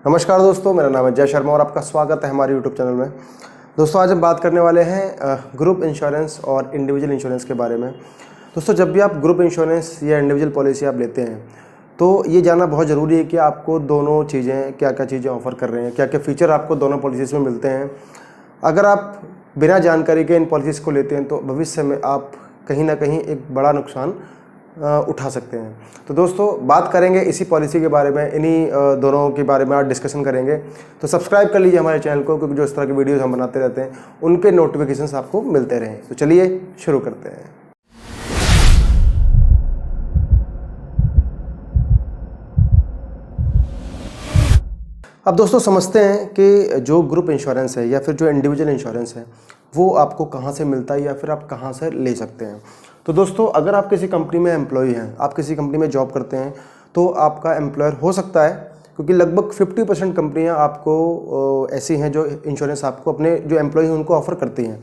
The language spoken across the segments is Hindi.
नमस्कार दोस्तों, मेरा नाम है जय शर्मा और आपका स्वागत है हमारे YouTube चैनल में। दोस्तों आज हम बात करने वाले हैं ग्रुप इंश्योरेंस और इंडिविजुअल इंश्योरेंस के बारे में। दोस्तों जब भी आप ग्रुप इंश्योरेंस या इंडिविजुअल पॉलिसी आप लेते हैं तो ये जानना बहुत ज़रूरी है कि आपको दोनों चीज़ें क्या क्या चीज़ें ऑफ़र कर रहे हैं, क्या क्या फ़ीचर आपको दोनों पॉलिसीज़ में मिलते हैं। अगर आप बिना जानकारी के इन पॉलिसीज़ को लेते हैं तो भविष्य में आप कहीं ना कहीं एक बड़ा नुकसान उठा सकते हैं। तो दोस्तों बात करेंगे इसी पॉलिसी के बारे में, इन्हीं दोनों के बारे में आज डिस्कशन करेंगे। तो सब्सक्राइब कर लीजिए हमारे चैनल को, क्योंकि जो इस तरह की वीडियोस हम बनाते रहते हैं उनके नोटिफिकेशंस आपको मिलते रहें। तो चलिए शुरू करते हैं। अब दोस्तों समझते हैं कि जो ग्रुप इंश्योरेंस है या फिर जो इंडिविजुअल इंश्योरेंस है वो आपको कहाँ से मिलता है या फिर आप कहाँ से ले सकते हैं। तो दोस्तों अगर आप किसी कंपनी में एम्प्लॉय हैं, आप किसी कंपनी में जॉब करते हैं तो आपका एम्प्लॉयर हो सकता है, क्योंकि लगभग 50% कंपनियां आपको ऐसी हैं जो इंश्योरेंस आपको अपने जो एम्प्लॉय हैं उनको ऑफ़र करती हैं।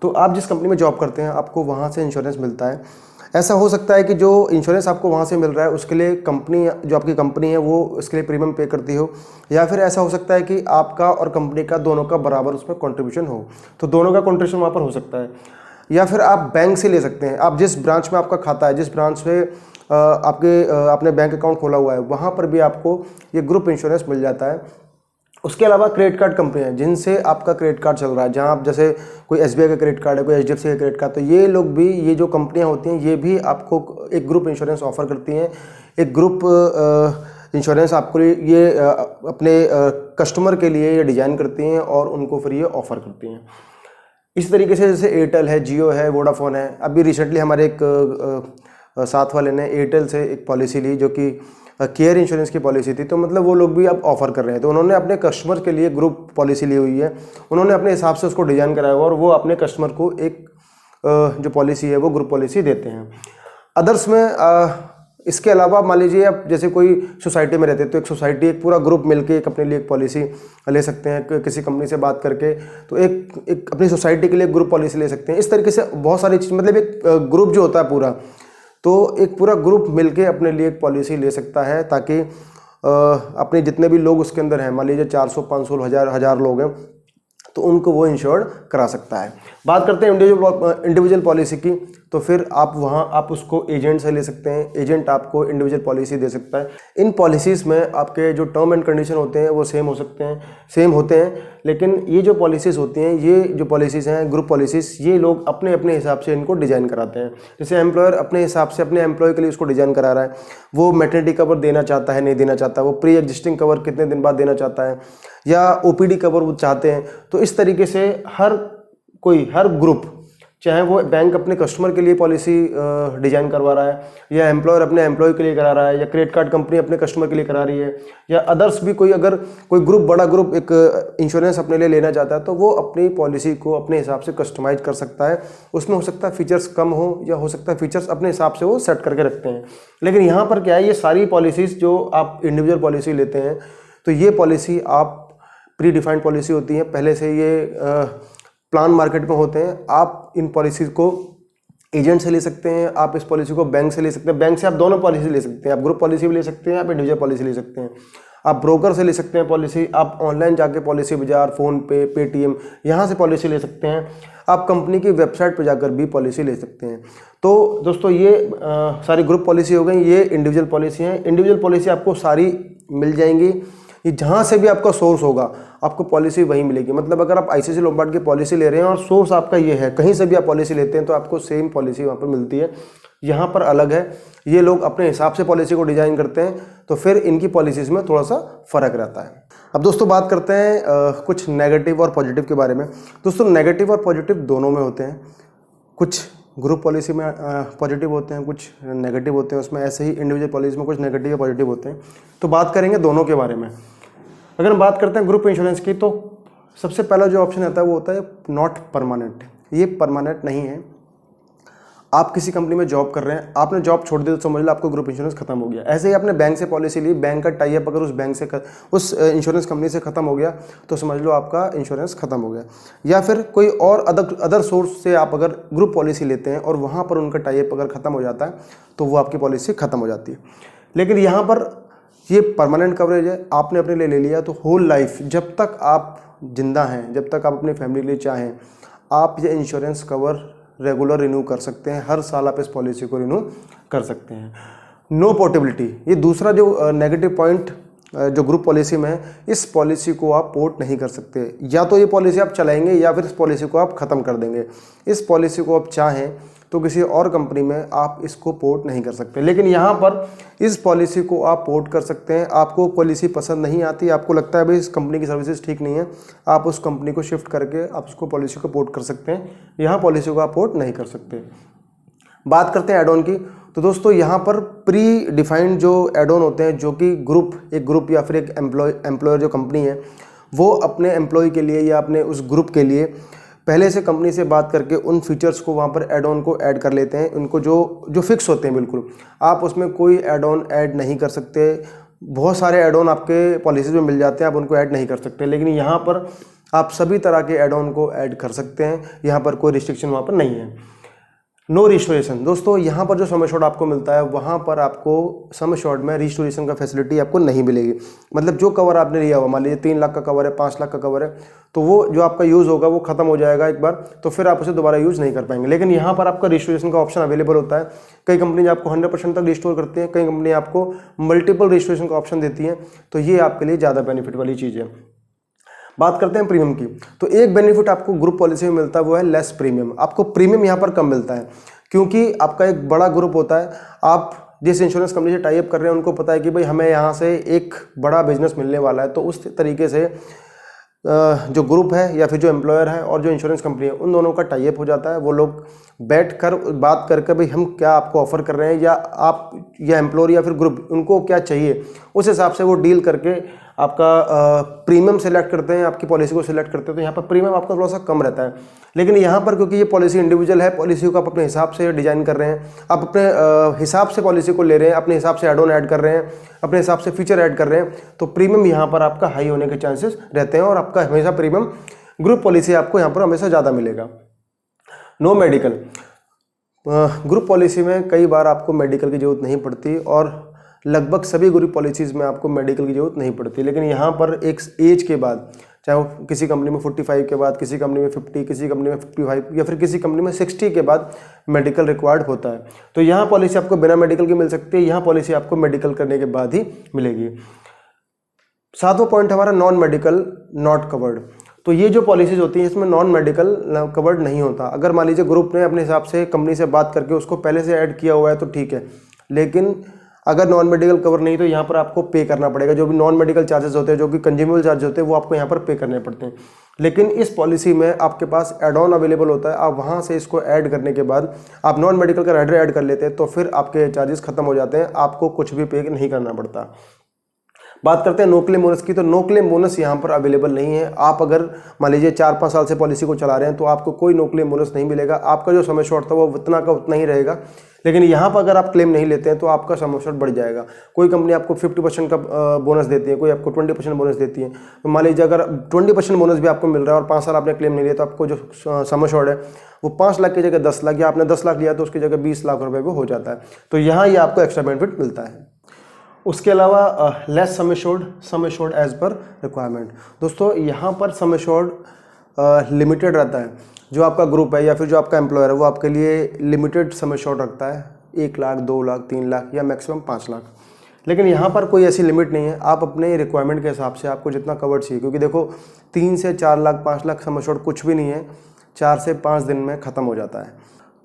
तो आप जिस कंपनी में जॉब करते हैं आपको वहाँ से इंश्योरेंस मिलता है। ऐसा हो सकता है कि जो इंश्योरेंस आपको वहाँ से मिल रहा है उसके लिए कंपनी, जो आपकी कंपनी है वो उसके लिए प्रीमियम पे करती हो, या फिर ऐसा हो सकता है कि आपका और कंपनी का दोनों का बराबर उसमें कंट्रीब्यूशन हो, तो दोनों का कंट्रीब्यूशन वहाँ पर हो सकता है। या फिर आप बैंक से ले सकते हैं। आप जिस ब्रांच में आपका खाता है, जिस ब्रांच में आपने बैंक अकाउंट खोला हुआ है, वहाँ पर भी आपको ये ग्रुप इंश्योरेंस मिल जाता है। उसके अलावा क्रेडिट कार्ड कंपनियां जिनसे आपका क्रेडिट कार्ड चल रहा है, जहां आप जैसे कोई SBI का क्रेडिट कार्ड है, कोई HDFC का क्रेडिट कार्ड, तो ये लोग भी, ये जो कंपनियां होती हैं ये भी आपको एक ग्रुप इंश्योरेंस ऑफर करती हैं। एक ग्रुप इंश्योरेंस आपको ये अपने कस्टमर के लिए ये डिज़ाइन करती हैं और उनको फिर ये ऑफ़र करती हैं। इस तरीके से जैसे एयरटेल है, जियो है, वोडाफोन है। अभी रिसेंटली हमारे एक साथ वाले ने एयरटेल से एक पॉलिसी ली जो कि केयर इंश्योरेंस की पॉलिसी थी, तो मतलब वो लोग भी अब ऑफ़र कर रहे हैं। तो उन्होंने अपने कस्टमर के लिए ग्रुप पॉलिसी ली हुई है, उन्होंने अपने हिसाब से उसको डिज़ाइन कराया हुआ और वो अपने कस्टमर को एक जो पॉलिसी है वो ग्रुप पॉलिसी देते हैं। अदर्स में इसके अलावा मान लीजिए आप जैसे कोई सोसाइटी में रहते हैं तो एक सोसाइटी, एक पूरा ग्रुप मिलके एक अपने लिए एक पॉलिसी ले सकते हैं किसी कंपनी से बात करके, तो एक अपनी सोसाइटी के लिए ग्रुप पॉलिसी ले सकते हैं। इस तरीके से बहुत सारी चीज़, मतलब एक ग्रुप जो होता है पूरा, तो एक पूरा ग्रुप मिलके अपने लिए एक पॉलिसी ले सकता है, ताकि अपने जितने भी लोग उसके अंदर हैं, मान लीजिए 400, 500, 1000 लोग हैं, तो उनको वो इंश्योर्ड करा सकता है। बात करते हैं इंडिविजुअल पॉलिसी की, तो फिर आप उसको एजेंट से ले सकते हैं। एजेंट आपको इंडिविजुअल पॉलिसी दे सकता है। इन पॉलिसीज़ में आपके जो टर्म एंड कंडीशन होते हैं वो सेम होते हैं, लेकिन ये जो पॉलिसीज़ होती हैं, ये जो पॉलिसीज़ हैं ग्रुप पॉलिसीज़, ये लोग अपने अपने हिसाब से इनको डिज़ाइन कराते हैं। जैसे एम्प्लॉयर अपने हिसाब से अपने एम्प्लॉय के लिए उसको डिज़ाइन करा रहा है, वो मैटरनिटी कवर देना चाहता है, नहीं देना चाहता, वो प्री एग्जिस्टिंग कवर कितने दिन बाद देना चाहता है, या OPD कवर वो चाहते हैं। तो इस तरीके से हर ग्रुप, चाहे वो बैंक अपने कस्टमर के लिए पॉलिसी डिज़ाइन करवा रहा है, या एम्प्लॉयर अपने एम्प्लॉय के लिए करा रहा है, या क्रेडिट कार्ड कंपनी अपने कस्टमर के लिए करा रही है, या अदर्स भी अगर कोई ग्रुप, बड़ा ग्रुप एक इंश्योरेंस अपने लिए लेना चाहता है, तो वो अपनी पॉलिसी को अपने हिसाब से कस्टमाइज कर सकता है। उसमें हो सकता है फीचर्स कम हो, या हो सकता है फीचर्स अपने हिसाब से वो सेट करके रखते हैं। लेकिन यहाँ पर क्या है, ये सारी पॉलिसीज़ जो आप इंडिविजुअल पॉलिसी लेते हैं, तो ये पॉलिसी आप प्री डिफाइंड पॉलिसी होती है, पहले से ये प्लान मार्केट में होते हैं। आप इन पॉलिसीज़ को एजेंट से ले सकते हैं, आप इस पॉलिसी को बैंक से ले सकते हैं। बैंक से आप दोनों पॉलिसी ले सकते हैं, आप ग्रुप पॉलिसी भी ले सकते हैं, आप इंडिविजुअल पॉलिसी ले सकते हैं। आप ब्रोकर से ले सकते हैं पॉलिसी, आप ऑनलाइन जाके पॉलिसी बाजार, फ़ोनपे, पेटीएम, यहाँ से पॉलिसी ले सकते हैं। आप कंपनी की वेबसाइट पर जाकर भी पॉलिसी ले सकते हैं। तो दोस्तों ये सारी ग्रुप पॉलिसी हो गई, ये इंडिविजुअल पॉलिसी हैं। इंडिविजुअल पॉलिसी आपको सारी मिल जाएंगी, ये जहाँ से भी आपका सोर्स होगा आपको पॉलिसी वहीं मिलेगी। मतलब अगर आप ICICI लोम्बार्ड की पॉलिसी ले रहे हैं और सोर्स आपका ये है, कहीं से भी आप पॉलिसी लेते हैं तो आपको सेम पॉलिसी वहाँ पर मिलती है। यहाँ पर अलग है, ये लोग अपने हिसाब से पॉलिसी को डिज़ाइन करते हैं, तो फिर इनकी पॉलिसीज़ में थोड़ा सा फ़र्क रहता है। अब दोस्तों बात करते हैं कुछ नेगेटिव और पॉजिटिव के बारे में। दोस्तों नेगेटिव और पॉजिटिव दोनों में होते हैं। कुछ ग्रुप पॉलिसी में पॉजिटिव होते हैं, कुछ नेगेटिव होते हैं। उसमें ऐसे ही इंडिविजुअल पॉलिसी में कुछ नेगेटिव या पॉजिटिव होते हैं। तो बात करेंगे दोनों के बारे में। अगर हम बात करते हैं ग्रुप इंश्योरेंस की, तो सबसे पहला जो ऑप्शन आता है वो होता है नॉट परमानेंट। ये परमानेंट नहीं है। आप किसी कंपनी में जॉब कर रहे हैं, आपने जॉब छोड़ दी तो समझ लो आपको ग्रुप इंश्योरेंस खत्म हो गया। ऐसे ही आपने बैंक से पॉलिसी ली, बैंक का टाई अप अगर उस बैंक से उस इंश्योरेंस कंपनी से खत्म हो गया तो समझ लो आपका इंश्योरेंस खत्म हो गया। या फिर कोई और अदर सोर्स से आप अगर ग्रुप पॉलिसी लेते हैं और वहाँ पर उनका टाई अप अगर खत्म हो जाता है तो वो आपकी पॉलिसी खत्म हो जाती है। लेकिन यहाँ पर ये परमानेंट कवरेज है, आपने अपने लिए ले लिया तो होल लाइफ जब तक आप जिंदा हैं, जब तक आप अपनी फैमिली के लिए चाहें, आप ये इंश्योरेंस कवर रेगुलर रिन्यू कर सकते हैं। हर साल आप इस पॉलिसी को रिन्यू कर सकते हैं। नो पोर्टेबिलिटी, ये दूसरा जो नेगेटिव पॉइंट जो ग्रुप पॉलिसी में है, इस पॉलिसी को आप पोर्ट नहीं कर सकते। या तो ये पॉलिसी आप चलाएंगे या फिर इस पॉलिसी को आप ख़त्म कर देंगे। इस पॉलिसी को आप चाहें तो किसी और कंपनी में आप इसको पोर्ट नहीं कर सकते, लेकिन यहाँ पर इस पॉलिसी को आप पोर्ट कर सकते हैं। आपको पॉलिसी पसंद नहीं आती, आपको लगता है भाई इस कंपनी की सर्विसेज ठीक नहीं है, आप उस कंपनी को शिफ्ट करके आप उसको पॉलिसी को पोर्ट कर सकते हैं। यहाँ पॉलिसी को आप पोर्ट नहीं कर सकते। बात करते हैं एड ऑन की। तो दोस्तों यहाँ पर प्री डिफाइंड जो एड ऑन होते हैं, जो कि एक ग्रुप या फिर एक एम्प्लॉयर जो कंपनी है वो अपने एम्प्लॉय के लिए या अपने उस ग्रुप के लिए पहले से कंपनी से बात करके उन फीचर्स को वहाँ पर एड ऑन को ऐड कर लेते हैं। उनको जो फिक्स होते हैं बिल्कुल, आप उसमें कोई एड ऑन ऐड नहीं कर सकते। बहुत सारे एड ऑन आपके पॉलिसीज में मिल जाते हैं, आप उनको ऐड नहीं कर सकते, लेकिन यहाँ पर आप सभी तरह के एड ऑन को ऐड कर सकते हैं। यहाँ पर कोई रिस्ट्रिक्शन वहाँ पर नहीं है। नो रिस्टोरेशन, दोस्तों यहाँ पर जो सम एश्योर्ड आपको मिलता है वहाँ पर आपको सम एश्योर्ड में रिस्टोरेशन का फैसिलिटी आपको नहीं मिलेगी। मतलब जो कवर आपने लिया हुआ, मान लीजिए 3 लाख का कवर है, 5 लाख का कवर है, तो वो जो आपका यूज़ होगा वो खत्म हो जाएगा एक बार, तो फिर आप उसे दोबारा यूज़ नहीं कर पाएंगे। लेकिन यहाँ पर आपका रिस्टोरेशन का ऑप्शन अवेलेबल होता है। कई कंपनी आपको 100% तक रिस्टोर करती है, कई कंपनी आपको मल्टीपल रिस्टोरेशन का ऑप्शन देती है, तो ये आपके लिए ज़्यादा बेनिफिट वाली चीज़ है। बात करते हैं प्रीमियम की। तो एक बेनिफिट आपको ग्रुप पॉलिसी में मिलता है वो है लेस प्रीमियम। आपको प्रीमियम यहाँ पर कम मिलता है क्योंकि आपका एक बड़ा ग्रुप होता है। आप जिस इंश्योरेंस कंपनी से टाई अप कर रहे हैं उनको पता है कि भाई हमें यहाँ से एक बड़ा बिजनेस मिलने वाला है, तो उस तरीके से जो ग्रुप है या फिर जो एम्प्लॉयर है और जो इंश्योरेंस कंपनी है उन दोनों का टाई अप हो जाता है। वो लोग बैठकर बात करके भाई हम क्या आपको ऑफर कर रहे हैं, या आप या एम्प्लॉयर या फिर ग्रुप उनको क्या चाहिए, उस हिसाब से वो डील करके आपका प्रीमियम सेलेक्ट करते हैं, आपकी पॉलिसी को सिलेक्ट करते हैं। तो यहाँ पर प्रीमियम आपका थोड़ा सा कम रहता है। लेकिन यहाँ पर क्योंकि ये पॉलिसी इंडिविजुअल है, पॉलिसी को आप अपने हिसाब से डिजाइन कर रहे हैं, आप अपने हिसाब से पॉलिसी को ले रहे हैं, अपने हिसाब से एड ऑन ऐड कर रहे हैं, अपने हिसाब से फीचर ऐड कर रहे हैं, तो प्रीमियम यहाँ पर आपका हाई होने के चांसेस रहते हैं और आपका हमेशा प्रीमियम ग्रुप पॉलिसी आपको यहाँ पर हमेशा ज़्यादा मिलेगा। नो मेडिकल, ग्रुप पॉलिसी में कई बार आपको मेडिकल की जरूरत नहीं पड़ती और लगभग सभी ग्रुप पॉलिसीज़ में आपको मेडिकल की जरूरत नहीं पड़ती। लेकिन यहाँ पर एक एज के बाद, चाहे वो किसी कंपनी में 45 के बाद, किसी कंपनी में 50, किसी कंपनी में 55 या फिर किसी कंपनी में 60 के बाद मेडिकल रिक्वायर्ड होता है। तो यहाँ पॉलिसी आपको बिना मेडिकल की मिल सकती है, यहाँ पॉलिसी आपको मेडिकल करने के बाद ही मिलेगी। 7वां पॉइंट हमारा नॉन मेडिकल नॉट कवर्ड। तो ये जो पॉलिसीज होती है इसमें नॉन मेडिकल कवर्ड नहीं होता। अगर मान लीजिए ग्रुप ने अपने हिसाब से कंपनी से बात करके उसको पहले से ऐड किया हुआ है तो ठीक है, लेकिन अगर नॉन मेडिकल कवर नहीं तो यहाँ पर आपको पे करना पड़ेगा। जो भी नॉन मेडिकल चार्जेस होते हैं, जो कि कंज्यूमेबल चार्ज होते हैं, वो आपको यहाँ पर पे करने पड़ते हैं। लेकिन इस पॉलिसी में आपके पास एड ऑन अवेलेबल होता है, आप वहाँ से इसको ऐड करने के बाद आप नॉन मेडिकल का राइडर ऐड कर लेते हैं तो फिर आपके चार्जेस खत्म हो जाते हैं, आपको कुछ भी पे नहीं करना पड़ता। बात करते हैं नो क्लेम बोनस की। तो नो क्लेम बोनस यहाँ पर अवेलेबल नहीं है। आप अगर मान लीजिए 4-5 साल से पॉलिसी को चला रहे हैं तो आपको कोई नो क्लेम बोनस नहीं मिलेगा। आपका जो सम एश्योर्ड था वो उतना का उतना ही रहेगा। लेकिन यहाँ पर अगर आप क्लेम नहीं लेते हैं तो आपका सम एश्योर्ड बढ़ जाएगा। कोई कंपनी आपको 50% का बोनस देती है, कोई आपको 20% बोनस देती है। तो मान लीजिए अगर 20% बोनस भी आपको मिल रहा है और 5 साल आपने क्लेम नहीं लिया तो आपको जो सम एश्योर्ड है वो 5 लाख की जगह 10 लाख, या आपने 10 लाख लिया तो उसकी जगह 20 लाख रुपए को हो जाता है। तो यहाँ ये आपको एक्स्ट्रा बेनिफिट मिलता है। उसके अलावा less sum assured as per requirement. दोस्तों यहाँ पर सम एश्योर्ड लिमिटेड रहता है। जो आपका ग्रुप है या फिर जो आपका एम्प्लॉयर है वो आपके लिए लिमिटेड सम एश्योर्ड रखता है, 1 लाख, 2 लाख, 3 लाख या मैक्सिमम 5 लाख। लेकिन यहाँ पर कोई ऐसी लिमिट नहीं है, आप अपने रिक्वायरमेंट के हिसाब से आपको जितना कवर चाहिए, क्योंकि देखो 3 से 4 लाख 5 लाख सम एश्योर्ड कुछ भी नहीं है, 4 से 5 दिन में ख़त्म हो जाता है।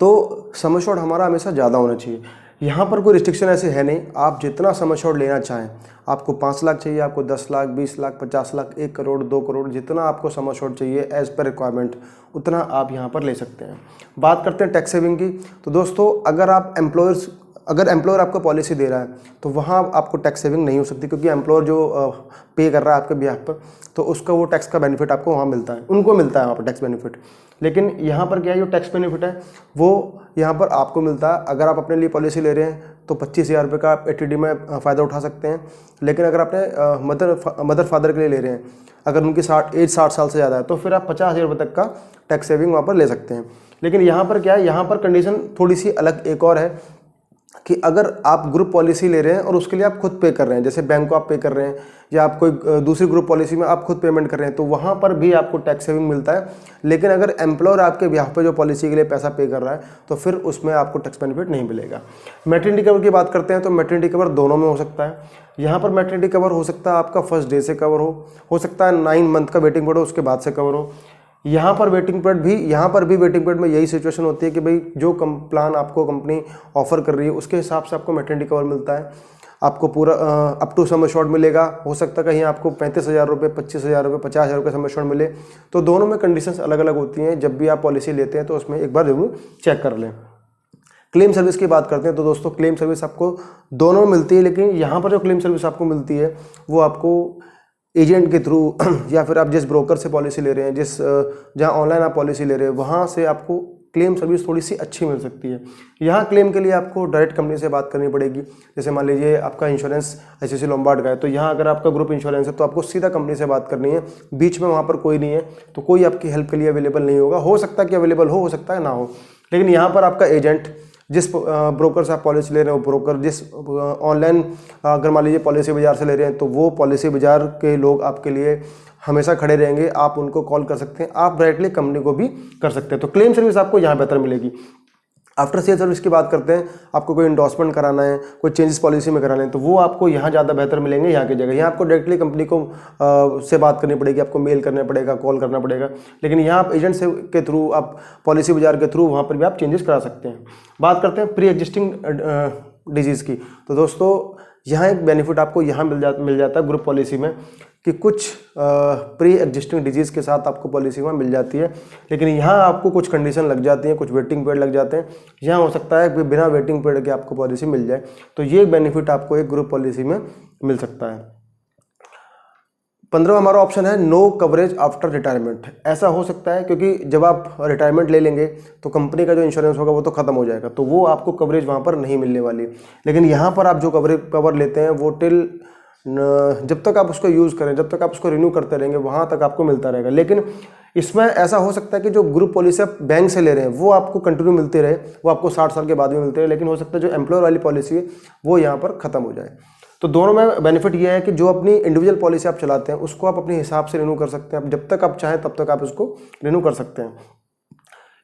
तो सम एश्योर्ड हमारा हमेशा ज़्यादा होना चाहिए। यहाँ पर कोई रिस्ट्रिक्शन ऐसे है नहीं, आप जितना सम एश्योर्ड लेना चाहें, आपको 5 लाख चाहिए, आपको 10 लाख, 20 लाख, 50 लाख, 1 करोड़, 2 करोड़, जितना आपको सम एश्योर्ड चाहिए एज पर रिक्वायरमेंट उतना आप यहाँ पर ले सकते हैं। बात करते हैं टैक्स सेविंग की। तो दोस्तों अगर एम्प्लॉयर आपको पॉलिसी दे रहा है तो वहाँ आपको टैक्स सेविंग नहीं हो सकती, क्योंकि एम्प्लॉयर जो पे कर रहा है आपके बिहाफ पर तो उसका वो टैक्स का बेनिफिट आपको वहाँ मिलता है, उनको मिलता है वहाँ पर टैक्स बेनिफिट। लेकिन यहाँ पर क्या है, जो टैक्स बेनिफिट है वो यहाँ पर आपको मिलता है। अगर आप अपने लिए पॉलिसी ले रहे हैं तो 25,000 रुपये का आप ATD में फ़ायदा उठा सकते हैं। लेकिन अगर अपने मदर फादर के लिए ले रहे हैं, अगर उनकी 60 साल से ज़्यादा है तो फिर आप 50,000 रुपये तक का टैक्स सेविंग वहाँ पर ले सकते हैं। लेकिन यहाँ पर क्या है, यहाँ पर कंडीशन थोड़ी सी अलग एक और है कि अगर आप ग्रुप पॉलिसी ले रहे हैं और उसके लिए आप खुद पे कर रहे हैं, जैसे बैंक को आप पे कर रहे हैं या आप कोई दूसरी ग्रुप पॉलिसी में आप खुद पेमेंट कर रहे हैं, तो वहाँ पर भी आपको टैक्स सेविंग मिलता है। लेकिन अगर एम्प्लॉयर आपके बिहाफ पे जो पॉलिसी के लिए पैसा पे कर रहा है तो फिर उसमें आपको टैक्स बेनिफिट नहीं मिलेगा। मैटरनिटी कवर की बात करते हैं तो मैटरनिटी कवर दोनों में हो सकता है। यहाँ पर मैटरनिटी कवर हो सकता है आपका फर्स्ट डे से कवर हो सकता है 9 मंथ का वेटिंग पीरियड हो उसके बाद से कवर हो। यहाँ पर वेटिंग पीरियड में यही सिचुएशन होती है कि भाई जो प्लान आपको कंपनी ऑफर कर रही है उसके हिसाब से आपको मैटरनिटी कवर मिलता है। आपको पूरा अप टू सम एश्योर्ड मिलेगा। हो सकता है कहीं आपको 35,000 रुपये, 25,000 रुपये, 50,000 रुपये सम एश्योर्ड मिले। तो दोनों में कंडीशंस अलग अलग होती हैं। जब भी आप पॉलिसी लेते हैं तो उसमें एक बार जरूर चेक कर लें। क्लेम सर्विस की बात करते हैं तो दोस्तों क्लेम सर्विस आपको दोनों में मिलती है, लेकिन यहाँ पर जो क्लेम सर्विस आपको मिलती है वो आपको एजेंट के थ्रू या फिर आप जिस ब्रोकर से पॉलिसी ले रहे हैं, जहाँ ऑनलाइन आप पॉलिसी ले रहे हैं, वहाँ से आपको क्लेम सर्विस थोड़ी सी अच्छी मिल सकती है। यहाँ क्लेम के लिए आपको डायरेक्ट कंपनी से बात करनी पड़ेगी। जैसे मान लीजिए आपका इंश्योरेंस ICICI लोम्बार्ड का है, तो यहाँ अगर आपका ग्रुप इंश्योरेंस है तो आपको सीधा कंपनी से बात करनी है। बीच में वहाँ पर कोई नहीं है तो कोई आपकी हेल्प के लिए अवेलेबल नहीं होगा। हो सकता है कि अवेलेबल हो सकता है ना हो, लेकिन यहाँ पर आपका एजेंट, जिस ब्रोकर से आप पॉलिसी ले रहे हैं वो ब्रोकर, जिस ऑनलाइन अगर मान लीजिए पॉलिसी बाजार से ले रहे हैं तो वो पॉलिसी बाजार के लोग आपके लिए हमेशा खड़े रहेंगे। आप उनको कॉल कर सकते हैं, आप डायरेक्टली कंपनी को भी कर सकते हैं। तो क्लेम सर्विस आपको यहाँ बेहतर मिलेगी। आफ्टर सेल सर्विस की बात करते हैं, आपको कोई इंडोर्समेंट कराना है, कोई चेंजेस पॉलिसी में कराना है, तो वो आपको यहाँ ज़्यादा बेहतर मिलेंगे यहाँ की जगह। यहाँ आपको डायरेक्टली कंपनी को से बात करनी पड़ेगी, आपको मेल करना पड़ेगा, कॉल करना पड़ेगा। लेकिन यहाँ आप एजेंट से के थ्रू, आप पॉलिसी बाजार के थ्रू वहाँ पर भी आप चेंजेस करा सकते हैं। बात करते हैं प्री एग्जिस्टिंग डिजीज़ की, तो दोस्तों यहाँ एक बेनिफिट आपको यहाँ मिल जाता है ग्रुप पॉलिसी में कि कुछ प्री एग्जिस्टिंग डिजीज़ के साथ आपको पॉलिसी में मिल जाती है। लेकिन यहाँ आपको कुछ कंडीशन लग जाती हैं, कुछ वेटिंग पीरियड लग जाते हैं। यहाँ हो सकता है कि बिना वेटिंग पीरियड के आपको पॉलिसी मिल जाए। तो ये बेनिफिट आपको एक ग्रुप पॉलिसी में मिल सकता है। 15वां हमारा ऑप्शन है नो कवरेज आफ्टर रिटायरमेंट। ऐसा हो सकता है क्योंकि जब आप रिटायरमेंट ले लेंगे तो कंपनी का जो इंश्योरेंस होगा वो तो खत्म हो जाएगा, तो वो आपको कवरेज वहाँ पर नहीं मिलने वाली। लेकिन यहाँ पर आप जो कवर लेते हैं वो टिल जब तक आप उसको यूज़ करें, जब तक आप उसको रिन्यू करते रहेंगे, वहाँ तक आपको मिलता रहेगा। लेकिन इसमें ऐसा हो सकता है कि जो ग्रुप पॉलिसी आप बैंक से ले रहे हैं वो आपको कंटिन्यू मिलते रहे, वो आपको 60 साल के बाद भी मिलते रहे। लेकिन हो सकता है जो एम्प्लॉयर वाली पॉलिसी है वो यहाँ पर ख़त्म हो जाए। तो दोनों में बेनिफिट ये है कि जो अपनी इंडिविजुअल पॉलिसी आप चलाते हैं उसको आप अपने हिसाब से रिन्यू कर सकते हैं। आप जब तक आप चाहें तब तक आप उसको रिन्यू कर सकते हैं।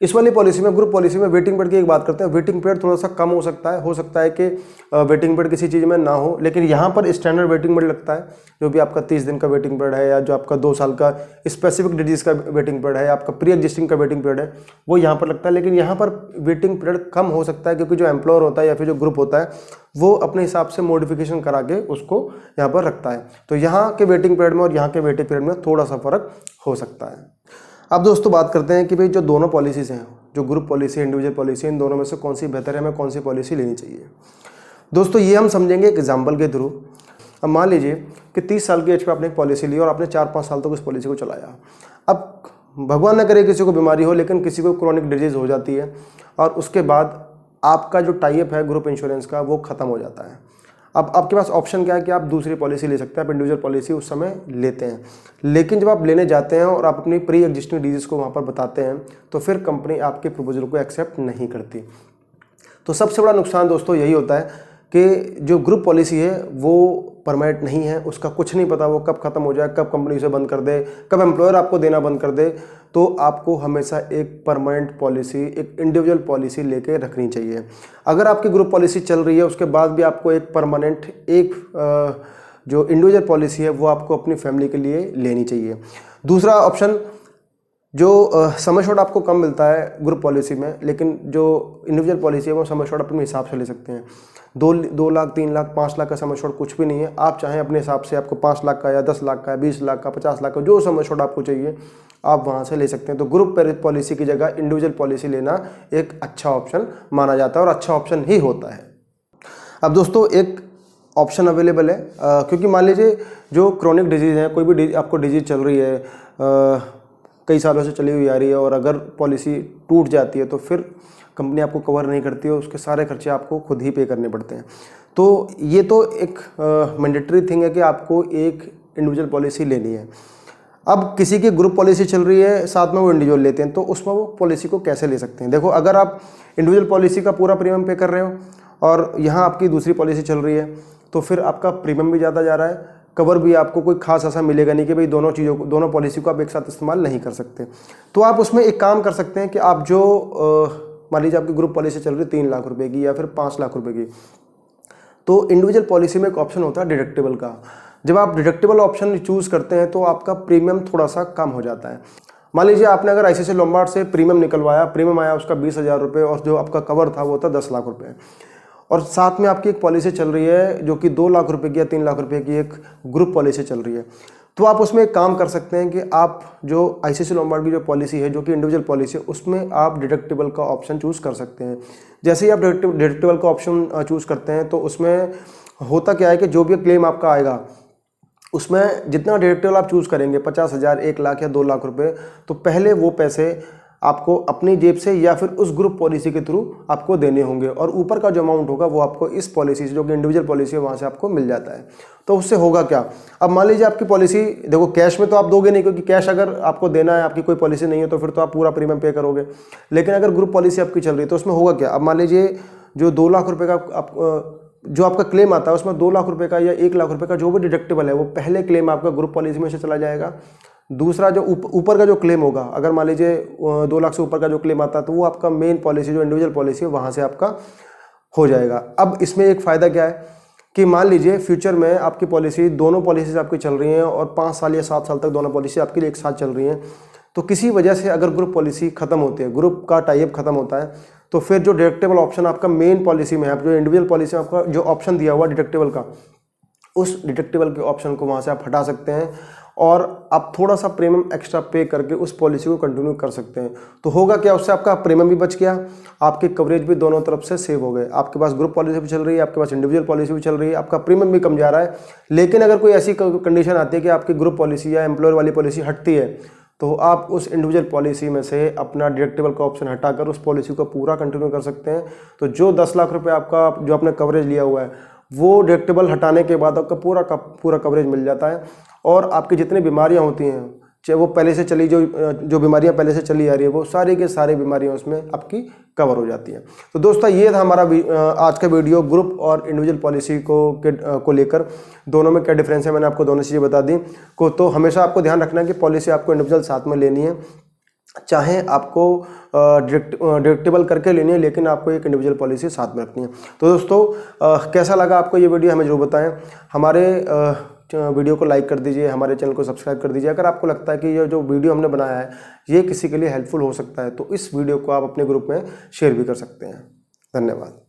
इस वाली पॉलिसी में, ग्रुप पॉलिसी में वेटिंग पीरियड की एक बात करते हैं। वेटिंग पीरियड थोड़ा सा कम हो सकता है कि वेटिंग पीरियड किसी चीज़ में ना हो, लेकिन यहाँ पर स्टैंडर्ड वेटिंग पीरियड लगता है। जो भी आपका 30 दिन का वेटिंग पीरियड है या जो आपका 2 साल का स्पेसिफिक डिजीज़ का वेटिंग पीरियड है, आपका प्री एग्जिस्टिंग का वेटिंग पीरियड है, वो यहाँ पर लगता है। लेकिन यहाँ पर वेटिंग पीरियड कम हो सकता है क्योंकि जो एम्प्लॉयर होता है या फिर जो ग्रुप होता है वो अपने हिसाब से मॉडिफिकेशन करा के उसको यहाँ पर रखता है। तो यहाँ के वेटिंग पीरियड में और यहाँ के वेटिंग पीरियड में थोड़ा सा फर्क हो सकता है। अब दोस्तों बात करते हैं कि भाई जो दोनों पॉलिसीज़ हैं, जो ग्रुप पॉलिसी, इंडिविजुअल पॉलिसी, इन दोनों में से कौन सी बेहतर है, हमें कौन सी पॉलिसी लेनी चाहिए। दोस्तों ये हम समझेंगे एक एग्जाम्पल के थ्रू। अब मान लीजिए कि 30 साल की एज पर आपने एक पॉलिसी ली और आपने 4-5 साल तक उस पॉलिसी को चलाया। अब भगवान न करे किसी को बीमारी हो, लेकिन किसी को क्रोनिक डिजीज़ हो जाती है और उसके बाद आपका जो टाई अप है ग्रुप इंश्योरेंस का वो ख़त्म हो जाता है। अब आपके पास ऑप्शन क्या है कि आप दूसरी पॉलिसी ले सकते हैं, आप इंडिविजुअल पॉलिसी उस समय लेते हैं। लेकिन जब आप लेने जाते हैं और आप अपनी प्री एग्जिस्टिंग डिजीज़ को वहाँ पर बताते हैं तो फिर कंपनी आपके प्रपोजल को एक्सेप्ट नहीं करती। तो सबसे बड़ा नुकसान दोस्तों यही होता है कि जो ग्रुप पॉलिसी है वो परमानेंट नहीं है, उसका कुछ नहीं पता वो कब ख़त्म हो जाए, कब कंपनी उसे बंद कर दे, कब एम्प्लॉयर आपको देना बंद कर दे। तो आपको हमेशा एक परमानेंट पॉलिसी, एक इंडिविजुअल पॉलिसी लेके रखनी चाहिए। अगर आपकी ग्रुप पॉलिसी चल रही है उसके बाद भी आपको एक परमानेंट, जो इंडिविजुअल पॉलिसी है वो आपको अपनी फैमिली के लिए लेनी चाहिए। दूसरा ऑप्शन, जो सम एश्योर्ड आपको कम मिलता है ग्रुप पॉलिसी में, लेकिन जो इंडिविजुअल पॉलिसी है वो सम एश्योर्ड अपने हिसाब से ले सकते हैं। 2 लाख, 3 लाख, 5 लाख का सम एश्योर्ड कुछ भी नहीं है। आप चाहें अपने हिसाब से आपको 5 लाख का या 10 लाख का, 20 लाख का, 50 लाख का, जो सम एश्योर्ड आपको चाहिए आप वहाँ से ले सकते हैं। तो ग्रुप पॉलिसी की जगह इंडिविजुअल पॉलिसी लेना एक अच्छा ऑप्शन माना जाता है और अच्छा ऑप्शन ही होता है। अब दोस्तों एक ऑप्शन अवेलेबल है, क्योंकि मान लीजिए जो क्रोनिक डिजीज़ है, कोई भी आपको डिजीज़ चल रही है, कई सालों से चली हुई आ रही है, और अगर पॉलिसी टूट जाती है तो फिर कंपनी आपको कवर नहीं करती है, उसके सारे खर्चे आपको खुद ही पे करने पड़ते हैं। तो ये तो एक मैंडेटरी थिंग है कि आपको एक इंडिविजुअल पॉलिसी लेनी है। अब किसी की ग्रुप पॉलिसी चल रही है, साथ में वो इंडिविजुअल लेते हैं, तो उसमें वो पॉलिसी को कैसे ले सकते हैं। देखो, अगर आप इंडिविजुअल पॉलिसी का पूरा प्रीमियम पे कर रहे हो और यहाँ आपकी दूसरी पॉलिसी चल रही है, तो फिर आपका प्रीमियम भी ज़्यादा जा रहा है, कवर भी आपको कोई खास ऐसा मिलेगा नहीं कि भाई दोनों चीज़ों को, दोनों पॉलिसी को आप एक साथ इस्तेमाल नहीं कर सकते। तो आप उसमें एक काम कर सकते हैं कि आप जो मान लीजिए आपकी ग्रुप पॉलिसी चल रही है 3 लाख रुपए की या फिर 5 लाख रुपए की, तो इंडिविजुअल पॉलिसी में एक ऑप्शन होता है डिडक्टिबल का। जब आप डिडक्टिबल ऑप्शन चूज़ करते हैं तो आपका प्रीमियम थोड़ा सा कम हो जाता है। मान लीजिए आपने अगर आईसीआईसी लोम्बार्ड से प्रीमियम निकलवाया, प्रीमियम आया उसका 20,000 रुपये और जो आपका कवर था वो था 10 लाख रुपये, और साथ में आपकी एक पॉलिसी चल रही है जो कि 2 लाख रुपए की या 3 लाख रुपए की एक ग्रुप पॉलिसी चल रही है, तो आप उसमें एक काम कर सकते हैं कि आप जो आईसीआईसी लोम्बार्ड की जो पॉलिसी है जो कि इंडिविजुअल पॉलिसी है, उसमें आप डिडक्टिबल का ऑप्शन चूज़ कर सकते हैं। जैसे ही आप डिडक्टिबल का ऑप्शन चूज़ करते हैं तो उसमें होता क्या है कि जो भी क्लेम आपका आएगा उसमें जितना डिडक्टिबल आप चूज़ करेंगे 50,000, 1 लाख या 2 लाख रुपए, तो पहले वो पैसे आपको अपनी जेब से या फिर उस ग्रुप पॉलिसी के थ्रू आपको देने होंगे, और ऊपर का जो अमाउंट होगा वो आपको इस पॉलिसी से, जो कि इंडिविजुअल पॉलिसी है, वहाँ से आपको मिल जाता है। तो उससे होगा क्या, अब मान लीजिए आपकी पॉलिसी, देखो कैश में तो आप दोगे नहीं, क्योंकि कैश अगर आपको देना है, आपकी कोई पॉलिसी नहीं है तो फिर तो आप पूरा प्रीमियम पे करोगे। लेकिन अगर ग्रुप पॉलिसी आपकी चल रही है तो उसमें होगा क्या, अब मान लीजिए जो 2 लाख रुपये का जो आपका क्लेम आता है उसमें 2 लाख रुपए का या 1 लाख रुपए का जो भी डिडक्टिबल है वो पहले क्लेम आपका ग्रुप पॉलिसी में से चला जाएगा। दूसरा जो ऊपर का जो क्लेम होगा, अगर मान लीजिए 2 लाख से ऊपर का जो क्लेम आता है तो वो आपका मेन पॉलिसी जो इंडिविजुअल पॉलिसी है वहाँ से आपका हो जाएगा। अब इसमें एक फ़ायदा क्या है कि मान लीजिए फ्यूचर में आपकी पॉलिसी, दोनों पॉलिसीज आपकी चल रही हैं और 5 साल या 7 साल तक दोनों पॉलिसी आपके लिए एक साथ चल रही हैं, तो किसी वजह से अगर ग्रुप पॉलिसी खत्म होती है, ग्रुप का टाइप खत्म होता है, तो फिर जो डिडक्टिबल ऑप्शन आपका मेन पॉलिसी में है, जो इंडिविजुअल पॉलिसी में आपका जो ऑप्शन दिया हुआ डिडक्टिबल का, उस डिडक्टिबल के ऑप्शन को वहाँ से आप हटा सकते हैं और आप थोड़ा सा प्रीमियम एक्स्ट्रा पे करके उस पॉलिसी को कंटिन्यू कर सकते हैं। तो होगा क्या, उससे आपका प्रीमियम भी बच गया, आपकी कवरेज भी दोनों तरफ से सेव हो गए। आपके पास ग्रुप पॉलिसी भी चल रही है, आपके पास इंडिविजुअल पॉलिसी भी चल रही है, आपका प्रीमियम भी कम जा रहा है। लेकिन अगर कोई ऐसी कंडीशन आती है कि आपकी ग्रुप पॉलिसी या एम्प्लॉयर वाली पॉलिसी हटती है, तो आप उस इंडिविजुअल पॉलिसी में से अपना डिडक्टिबल का ऑप्शन हटाकर उस पॉलिसी को पूरा कंटिन्यू कर सकते हैं। तो जो 10 लाख रुपए आपका जो आपने कवरेज लिया हुआ है वो डिडक्टिबल हटाने के बाद आपका पूरा कवरेज मिल जाता है, और आपकी जितनी बीमारियां होती हैं, चाहे वो पहले से चली जो बीमारियां पहले से चली आ रही है, वो सारी के सारी बीमारियां उसमें आपकी कवर हो जाती हैं। तो दोस्तों ये था हमारा आज का वीडियो ग्रुप और इंडिविजुअल पॉलिसी को लेकर, दोनों में क्या डिफरेंस है, मैंने आपको दोनों चीज़ें बता दी को। तो हमेशा आपको ध्यान रखना है कि पॉलिसी आपको इंडिविजुअल साथ में लेनी है, चाहे आपको डिडक्टिबल करके लेनी है, लेकिन आपको एक इंडिविजुअल पॉलिसी साथ में रखनी है। तो दोस्तों कैसा लगा आपको ये वीडियो, हमें जरूर बताएं। हमारे वीडियो को लाइक कर दीजिए, हमारे चैनल को सब्सक्राइब कर दीजिए। अगर आपको लगता है कि ये जो वीडियो हमने बनाया है ये किसी के लिए हेल्पफुल हो सकता है, तो इस वीडियो को आप अपने ग्रुप में शेयर भी कर सकते हैं। धन्यवाद।